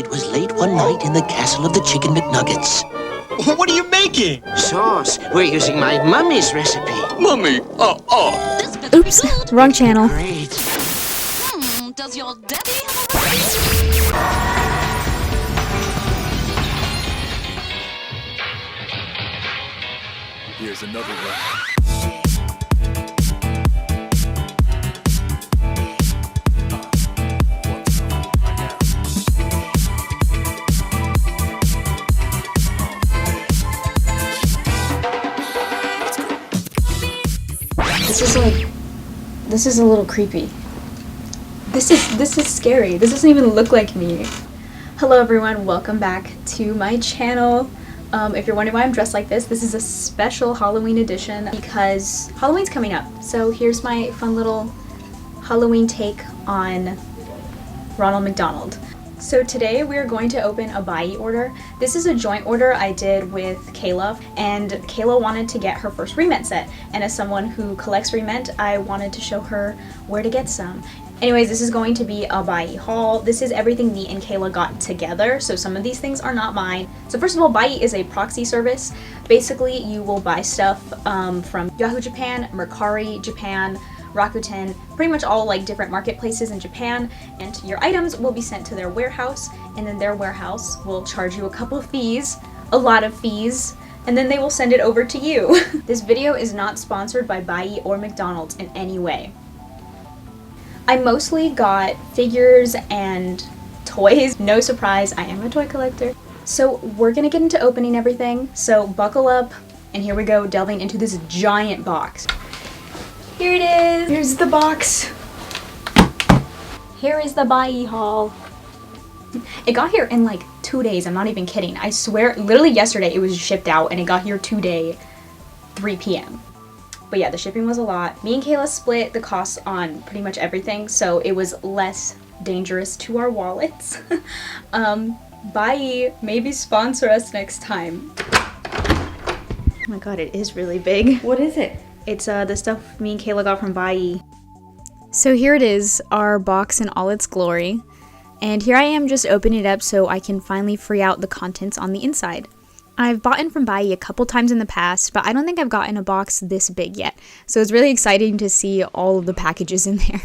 It was late one night in the castle of the Chicken McNuggets. What are you making? Sauce. We're using my mummy's recipe. Mummy, Oops, wrong channel. Great. Does your daddy have a recipe? Here's another one. This is a little creepy. This is scary. This doesn't even look like me. Hello everyone, welcome back to my channel. If you're wondering why I'm dressed like this is a special Halloween edition because Halloween's coming up. So here's my fun little Halloween take on Ronald McDonald. So today we are going to open a Buyee order. This is a joint order I did with Kayla, and Kayla wanted to get her first remint set. And as someone who collects remint, I wanted to show her where to get some. Anyways, this is going to be a Buyee haul. This is everything me and Kayla got together, so some of these things are not mine. So first of all, Buyee is a proxy service. Basically, you will buy stuff from Yahoo Japan, Mercari Japan, Rakuten, pretty much all like different marketplaces in Japan, and your items will be sent to their warehouse, and then their warehouse will charge you a couple of fees, a lot of fees, and then they will send it over to you. This video is not sponsored by Buyee or McDonald's in any way. I mostly got figures and toys. No surprise, I am a toy collector. So we're gonna get into opening everything, so buckle up, and here we go, delving into this giant box. Here it is! Here's the box. Here is the Buyee haul. It got here in like 2 days, I'm not even kidding. I swear, literally yesterday it was shipped out and it got here today, 3 p.m. But yeah, the shipping was a lot. Me and Kayla split the costs on pretty much everything, so it was less dangerous to our wallets. Buyee, maybe sponsor us next time. Oh my god, it is really big. What is it? It's the stuff me and Kayla got from Buyee. So here it is, our box in all its glory. And here I am just opening it up so I can finally free out the contents on the inside. I've bought in from Buyee a couple times in the past, but I don't think I've gotten a box this big yet. So it's really exciting to see all of the packages in there.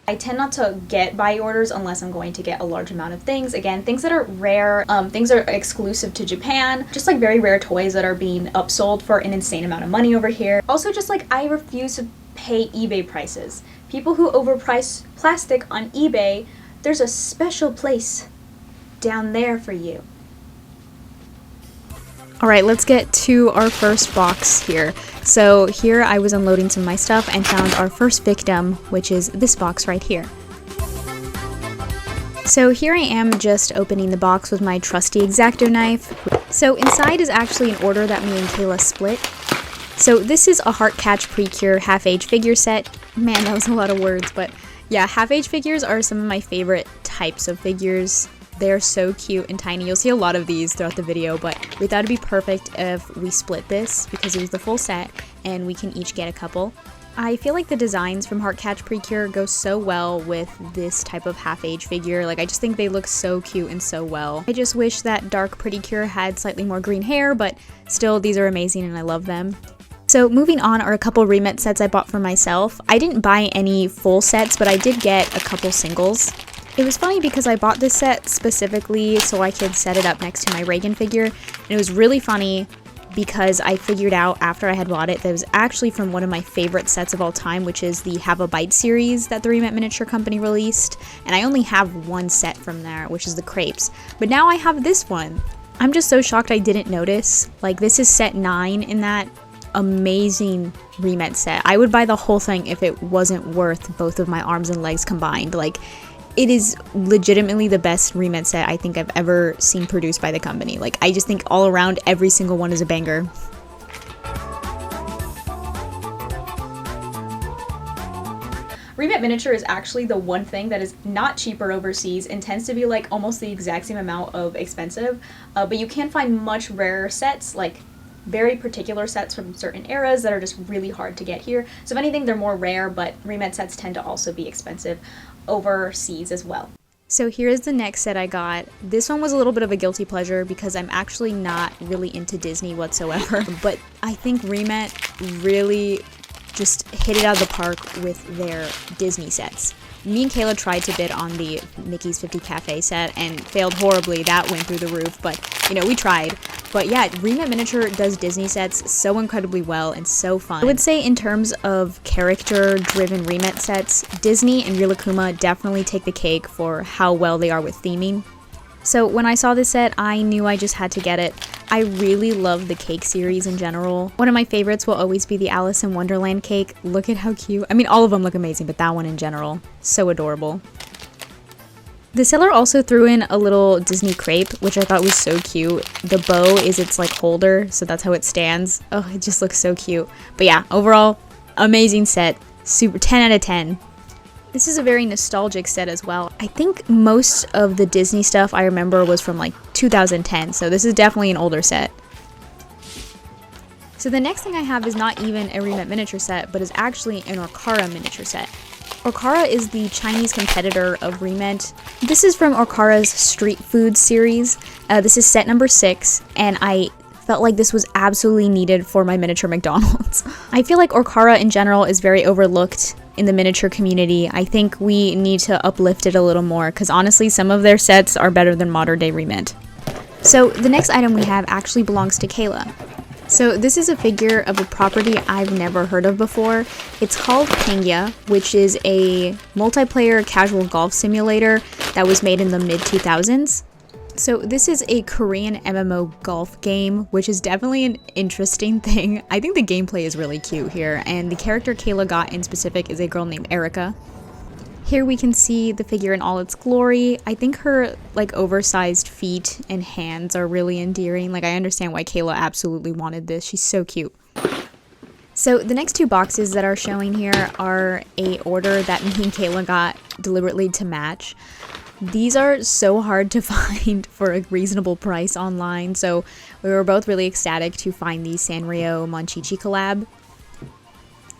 I tend not to get Buyee orders unless I'm going to get a large amount of things. Again, things that are rare, things that are exclusive to Japan, just like very rare toys that are being upsold for an insane amount of money over here. Also, just like I refuse to pay eBay prices. People who overprice plastic on eBay, there's a special place down there for you. Alright, let's get to our first box here. So here I was unloading some of my stuff and found our first victim, which is this box right here. So here I am just opening the box with my trusty X-Acto knife. So inside is actually an order that me and Kayla split. So this is a Heart Catch Precure half-age figure set. Man, that was a lot of words, but yeah, half-age figures are some of my favorite types of figures. They're so cute and tiny. You'll see a lot of these throughout the video, but we thought it'd be perfect if we split this because it was the full set and we can each get a couple. I feel like the designs from Heart Catch Precure go so well with this type of half-age figure. Like, I just think they look so cute and so well. I just wish that Dark Precure had slightly more green hair, but still, these are amazing and I love them. So moving on are a couple remit sets I bought for myself. I didn't buy any full sets, but I did get a couple singles. It was funny because I bought this set specifically so I could set it up next to my Reagan figure, and it was really funny because I figured out after I had bought it that it was actually from one of my favorite sets of all time, which is the Have a Bite series that the Remit Miniature Company released, and I only have one set from there, which is the crepes, but now I have this one. I'm just so shocked I didn't notice. Like, this is set 9 in that amazing remit set. I would buy the whole thing if it wasn't worth both of my arms and legs combined. Like, it is legitimately the best remit set I think I've ever seen produced by the company. Like, I just think all around every single one is a banger. Remit Miniature is actually the one thing that is not cheaper overseas and tends to be like almost the exact same amount of expensive, but you can find much rarer sets, like very particular sets from certain eras that are just really hard to get here. So if anything, they're more rare, but remit sets tend to also be expensive overseas as well. So here's the next set I got. This one was a little bit of a guilty pleasure because I'm actually not really into Disney whatsoever, but I think Remet really just hit it out of the park with their Disney sets. Me and Kayla tried to bid on the Mickey's 50 Cafe set and failed horribly. That went through the roof, but you know, we tried. But yeah, Remet Miniature does Disney sets so incredibly well and so fun. I would say in terms of character-driven Remet sets, Disney and Rilakkuma definitely take the cake for how well they are with theming. So when I saw this set, I knew I just had to get it. I really love the cake series in general. One of my favorites will always be the Alice in Wonderland cake. Look at how cute. I mean, all of them look amazing, but that one in general, so adorable. The seller also threw in a little Disney crepe, which I thought was so cute. The bow is its like holder, so that's how it stands. Oh, it just looks so cute. But yeah, overall, amazing set. Super 10 out of 10. This is a very nostalgic set as well. I think most of the Disney stuff I remember was from like 2010, so this is definitely an older set. So the next thing I have is not even a Remet miniature set, but is actually an Orkara miniature set. Orkara is the Chinese competitor of Remet. This is from Orkara's Street Food series. This is set number 6, and I felt like this was absolutely needed for my miniature McDonald's. I feel like Orkara in general is very overlooked in the miniature community. I think we need to uplift it a little more, because honestly some of their sets are better than modern day Remet. So the next item we have actually belongs to Kayla. So this is a figure of a property I've never heard of before. It's called Pangya, which is a multiplayer casual golf simulator that was made in the mid-2000s. So this is a Korean MMO golf game, which is definitely an interesting thing. I think the gameplay is really cute here, and the character Kayla got in specific is a girl named Erica. Here we can see the figure in all its glory. I think her like oversized feet and hands are really endearing. Like I understand why Kayla absolutely wanted this. She's so cute. So the next two boxes that are showing here are a order that me and Kayla got deliberately to match. These are so hard to find for a reasonable price online, so we were both really ecstatic to find the Sanrio Monchichi collab.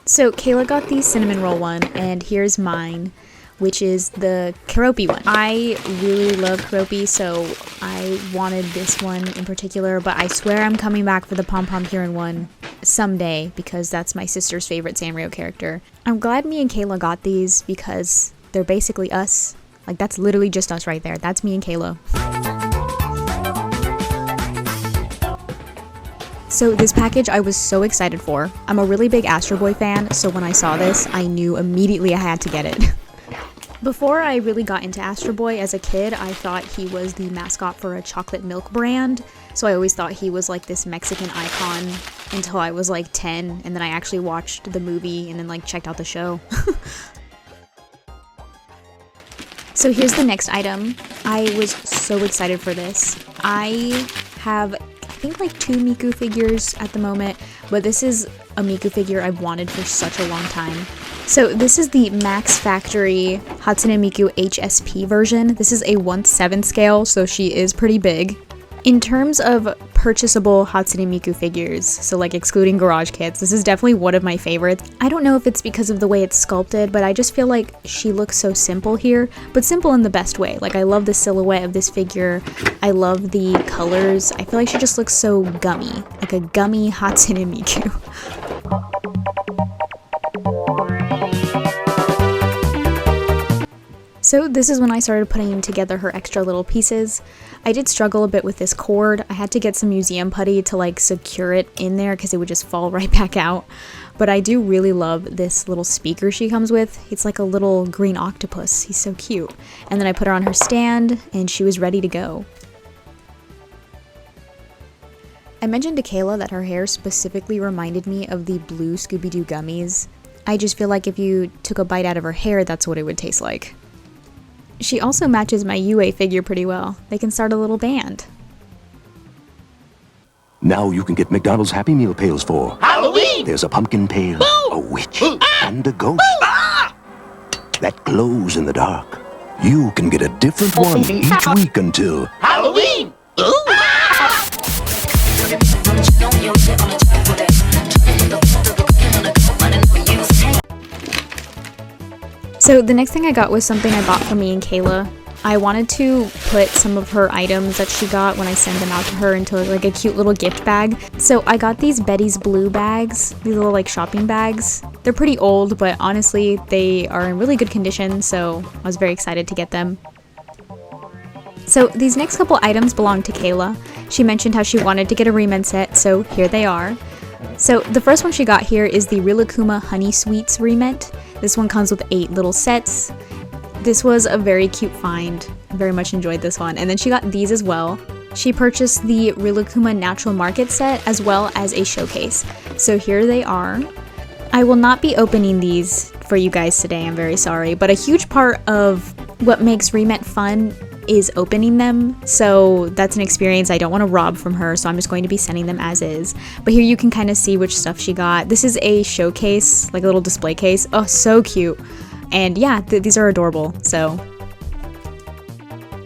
So Kayla got the cinnamon roll one, and here's mine, which is the Keroppi one. I really love Keroppi, so I wanted this one in particular, but I swear I'm coming back for the Pom Pom Kieran one someday, because that's my sister's favorite Sanrio character. I'm glad me and Kayla got these, because they're basically us. Like, that's literally just us right there. That's me and Kayla. So this package I was so excited for. I'm a really big Astro Boy fan, so when I saw this, I knew immediately I had to get it. Before I really got into Astro Boy as a kid, I thought he was the mascot for a chocolate milk brand. So I always thought he was like this Mexican icon until I was like 10, and then I actually watched the movie and then like checked out the show. So here's the next item. I was so excited for this. I have, I think, like 2 Miku figures at the moment, but this is a Miku figure I've wanted for such a long time. So this is the Max Factory Hatsune Miku HSP version. This is a 1/7 scale, so she is pretty big. In terms of purchasable Hatsune Miku figures, so like excluding garage kits, this is definitely one of my favorites. I don't know if it's because of the way it's sculpted, but I just feel like she looks so simple here, but simple in the best way. Like I love the silhouette of this figure, I love the colors, I feel like she just looks so gummy, like a gummy Hatsune Miku. So this is when I started putting together her extra little pieces. I did struggle a bit with this cord. I had to get some museum putty to like secure it in there because it would just fall right back out. But I do really love this little speaker she comes with. It's like a little green octopus. He's so cute. And then I put her on her stand and she was ready to go. I mentioned to Kayla that her hair specifically reminded me of the blue Scooby-Doo gummies. I just feel like if you took a bite out of her hair, that's what it would taste like. She also matches my UA figure pretty well. They can start a little band. Now you can get McDonald's Happy Meal pails for Halloween! There's a pumpkin pail, a witch, and a ghost that glows in the dark. You can get a different one each week until Halloween! So the next thing I got was something I bought for me and Kayla. I wanted to put some of her items that she got when I send them out to her into like a cute little gift bag. So I got these Betty's Blue bags, these little like shopping bags. They're pretty old, but honestly, they are in really good condition, so I was very excited to get them. So these next couple items belong to Kayla. She mentioned how she wanted to get a Remen set, so here they are. So the first one she got here is the Rilakkuma Honey Sweets Rement. This one comes with 8 little sets. This was a very cute find. Very much enjoyed this one. And then she got these as well. She purchased the Rilakkuma Natural Market set as well as a showcase. So here they are. I will not be opening these for you guys today, I'm very sorry, but a huge part of what makes Rement fun is opening them, so that's an experience I don't want to rob from her, so I'm just going to be sending them as is. But here you can kind of see which stuff she got. This is a showcase, like a little display case. Oh, so cute. And yeah, these are adorable, so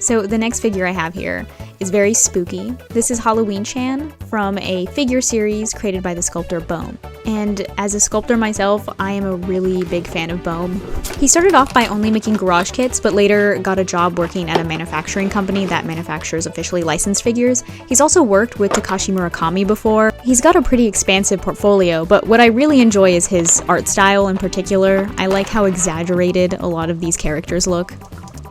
the next figure I have here is very spooky. This is Halloween Chan from a figure series created by the sculptor Bohm. And as a sculptor myself, I am a really big fan of Bohm. He started off by only making garage kits, but later got a job working at a manufacturing company that manufactures officially licensed figures. He's also worked with Takashi Murakami before. He's got a pretty expansive portfolio, but what I really enjoy is his art style in particular. I like how exaggerated a lot of these characters look.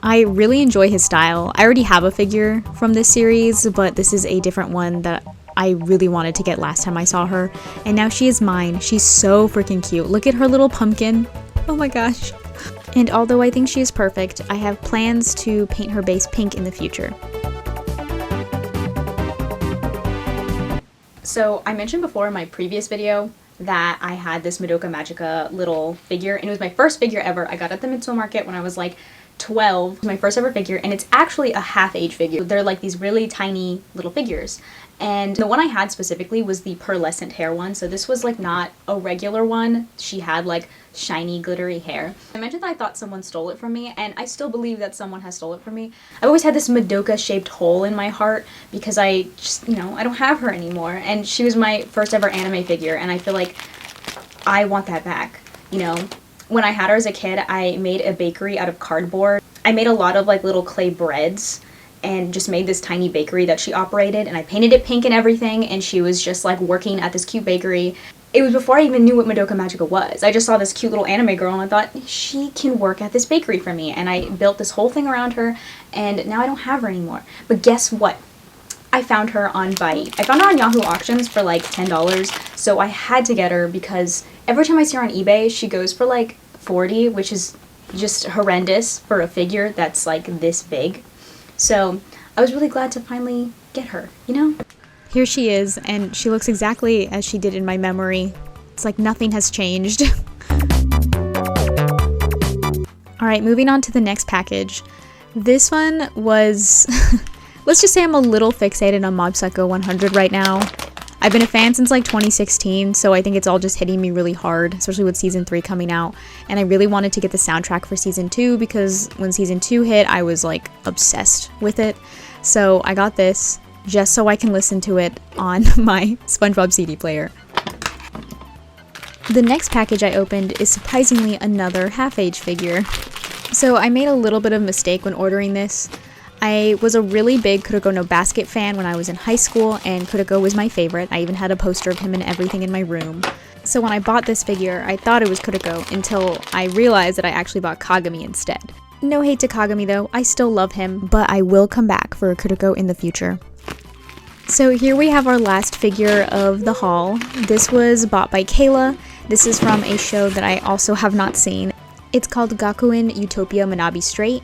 I really enjoy his style. I already have a figure from this series, but this is a different one that I really wanted to get last time I saw her, and now she is mine. She's so freaking cute. Look at her little pumpkin. Oh my gosh. And although I think she is perfect, I have plans to paint her base pink in the future. So I mentioned before in my previous video that I had this Madoka Magica little figure, and it was my first figure ever. I got it at the Mitsuo market when I was like 12, my first ever figure, and it's actually a half-age figure. They're like these really tiny little figures, and the one I had specifically was the pearlescent hair one, so this was like not a regular one. She had like shiny glittery hair. I mentioned that I thought someone stole it from me, and I still believe that someone has stole it from me. I've always had this Madoka shaped hole in my heart because I just, I don't have her anymore, and she was my first ever anime figure, and I feel like I want that back, When I had her as a kid, I made a bakery out of cardboard. I made a lot of like little clay breads and just made this tiny bakery that she operated, and I painted it pink and everything, and she was just like working at this cute bakery. It was before I even knew what Madoka Magica was. I just saw this cute little anime girl and I thought, she can work at this bakery for me, and I built this whole thing around her, and now I don't have her anymore. But guess what? I found her on Buyee. I found her on Yahoo Auctions for like $10, so I had to get her because every time I see her on eBay, she goes for like $40, which is just horrendous for a figure that's like this big. So I was really glad to finally get her, Here she is, and she looks exactly as she did in my memory. It's like nothing has changed. Alright, moving on to the next package. This one was... Let's just say I'm a little fixated on Mob Psycho 100 right now. I've been a fan since like 2016, so I think it's all just hitting me really hard, especially with Season 3 coming out. And I really wanted to get the soundtrack for Season 2 because when Season 2 hit, I was like obsessed with it. So I got this just so I can listen to it on my SpongeBob CD player. The next package I opened is surprisingly another half-age figure. So I made a little bit of a mistake when ordering this. I was a really big Kuroko no Basket fan when I was in high school, and Kuroko was my favorite. I even had a poster of him and everything in my room. So when I bought this figure, I thought it was Kuroko until I realized that I actually bought Kagami instead. No hate to Kagami though, I still love him, but I will come back for Kuroko in the future. So here we have our last figure of the haul. This was bought by Kayla. This is from a show that I also have not seen. It's called Gakuin Utopia Manabi Straight.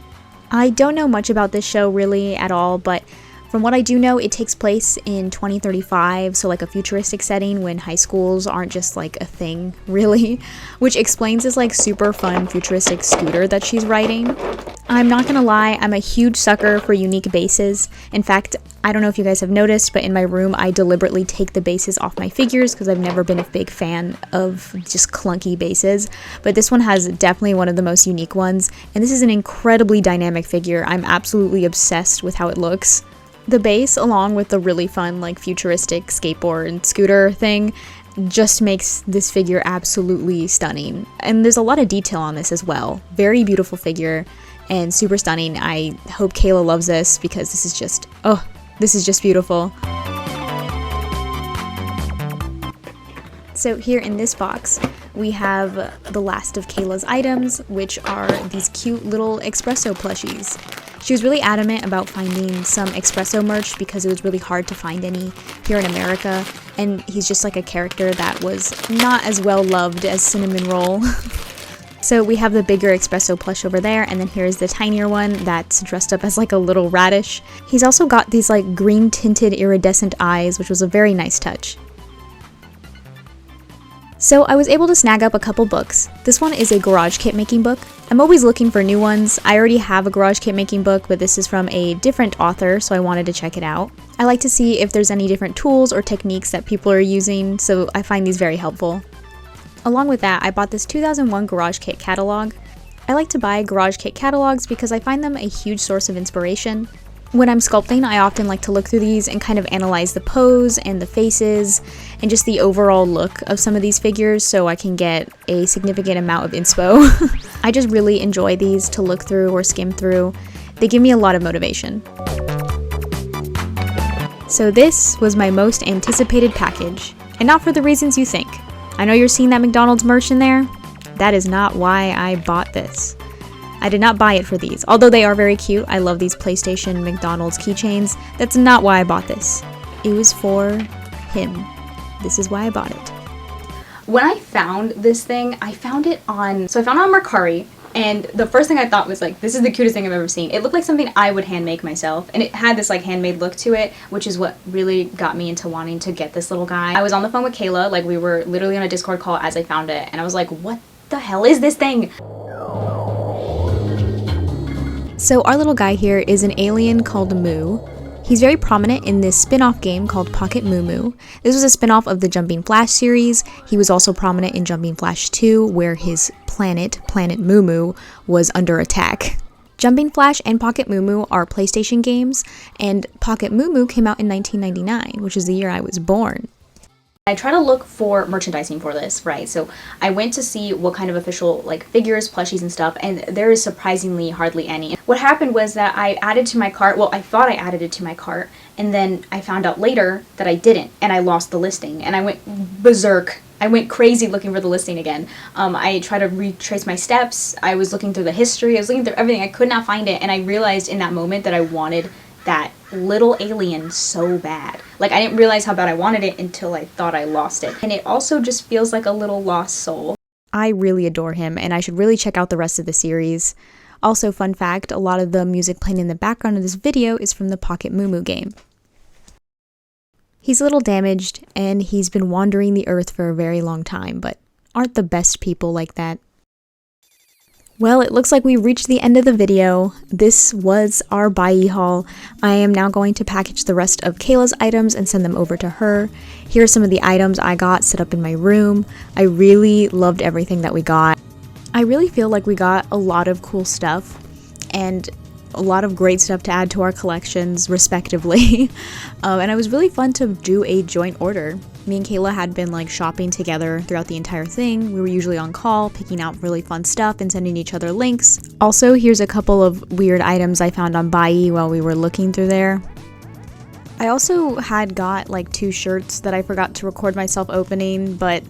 I don't know much about this show really at all, but from what I do know, it takes place in 2035, so like a futuristic setting when high schools aren't just like a thing, really, which explains this like super fun futuristic scooter that she's riding. I'm not gonna lie, I'm a huge sucker for unique bases. In fact, I don't know if you guys have noticed, but in my room I deliberately take the bases off my figures because I've never been a big fan of just clunky bases. But this one has definitely one of the most unique ones, and this is an incredibly dynamic figure. I'm absolutely obsessed with how it looks. The base, along with the really fun like futuristic skateboard and scooter thing, just makes this figure absolutely stunning. And there's a lot of detail on this as well. Very beautiful figure. and super stunning. I hope Kayla loves this because this is just, oh, this is just beautiful. So here in this box, we have the last of Kayla's items, which are these cute little espresso plushies. She was really adamant about finding some espresso merch because it was really hard to find any here in America, and he's just like a character that was not as well loved as Cinnamon Roll. So we have the bigger espresso plush over there, and then here's the tinier one that's dressed up as like a little radish. He's also got these like green tinted iridescent eyes, which was a very nice touch. So I was able to snag up a couple books. This one is a garage kit making book. I'm always looking for new ones. I already have a garage kit making book, but this is from a different author, so I wanted to check it out. I like to see if there's any different tools or techniques that people are using, so I find these very helpful. Along with that, I bought this 2001 garage kit catalog. I like to buy garage kit catalogs because I find them a huge source of inspiration. When I'm sculpting, I often like to look through these and kind of analyze the pose and the faces and just the overall look of some of these figures so I can get a significant amount of inspo. I just really enjoy these to look through or skim through. They give me a lot of motivation. So this was my most anticipated package, and not for the reasons you think. I know you're seeing that McDonald's merch in there. That is not why I bought this. I did not buy it for these, although they are very cute. I love these PlayStation McDonald's keychains. That's not why I bought this. It was for him. This is why I bought it. When I found this thing, I found it on Mercari, and the first thing I thought was like, this is the cutest thing I've ever seen. It looked like something I would hand make myself, and it had this like handmade look to it, which is what really got me into wanting to get this little guy. I was on the phone with Kayla, like we were literally on a Discord call as I found it, and I was like, what the hell is this thing? So our little guy here is an alien called Moo. He's very prominent in this spin-off game called Pocket MuuMuu. This was a spin-off of the Jumping Flash series. He was also prominent in Jumping Flash 2, where his planet MuuMuu, was under attack. Jumping Flash and Pocket MuuMuu are PlayStation games, and Pocket MuuMuu came out in 1999, which is the year I was born. I try to look for merchandising for this, right? So I went to see what kind of official like figures, plushies and stuff, and there is surprisingly hardly any. What happened was that I added to my cart, well, I thought I added it to my cart, and then I found out later that I didn't, and I lost the listing, and I went berserk. I went crazy looking for the listing again. I tried to retrace my steps. I was looking through the history. I was looking through everything. I could not find it, and I realized in that moment that I wanted that little alien so bad. Like, I didn't realize how bad I wanted it until I thought I lost it. And it also just feels like a little lost soul. I really adore him, and I should really check out the rest of the series. Also, fun fact, a lot of the music playing in the background of this video is from the Pocket MuuMuu game. He's a little damaged, and he's been wandering the earth for a very long time, but aren't the best people like that? Well, it looks like we reached the end of the video. This was our Buyee haul. I am now going to package the rest of Kayla's items and send them over to her. Here are some of the items I got set up in my room. I really loved everything that we got. I really feel like we got a lot of cool stuff and a lot of great stuff to add to our collections, respectively. And it was really fun to do a joint order. Me and Kayla had been like shopping together throughout the entire thing. We were usually on call, picking out really fun stuff and sending each other links. Also, here's a couple of weird items I found on Buyee while we were looking through there. I also had got like 2 shirts that I forgot to record myself opening, but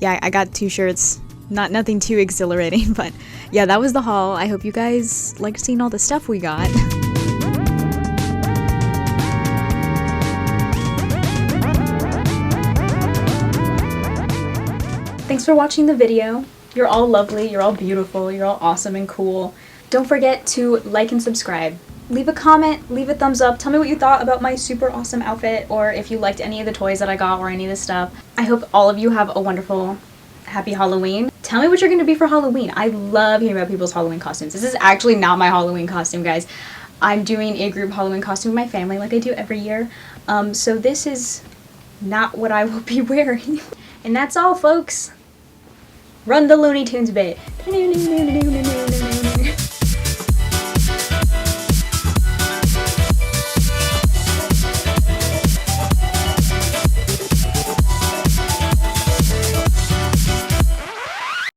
yeah, I got 2 shirts. Nothing too exhilarating, but yeah, that was the haul. I hope you guys liked seeing all the stuff we got. Thanks for watching the video. You're all lovely, you're all beautiful, you're all awesome and cool. Don't forget to like and subscribe. Leave a comment, leave a thumbs up, tell me what you thought about my super awesome outfit, or if you liked any of the toys that I got or any of this stuff. I hope all of you have a wonderful, happy Halloween. Tell me what you're gonna be for Halloween. I love hearing about people's Halloween costumes. This is actually not my Halloween costume, guys. I'm doing a group Halloween costume with my family like I do every year. So this is not what I will be wearing. And that's all, folks. Run the Looney Tunes bit.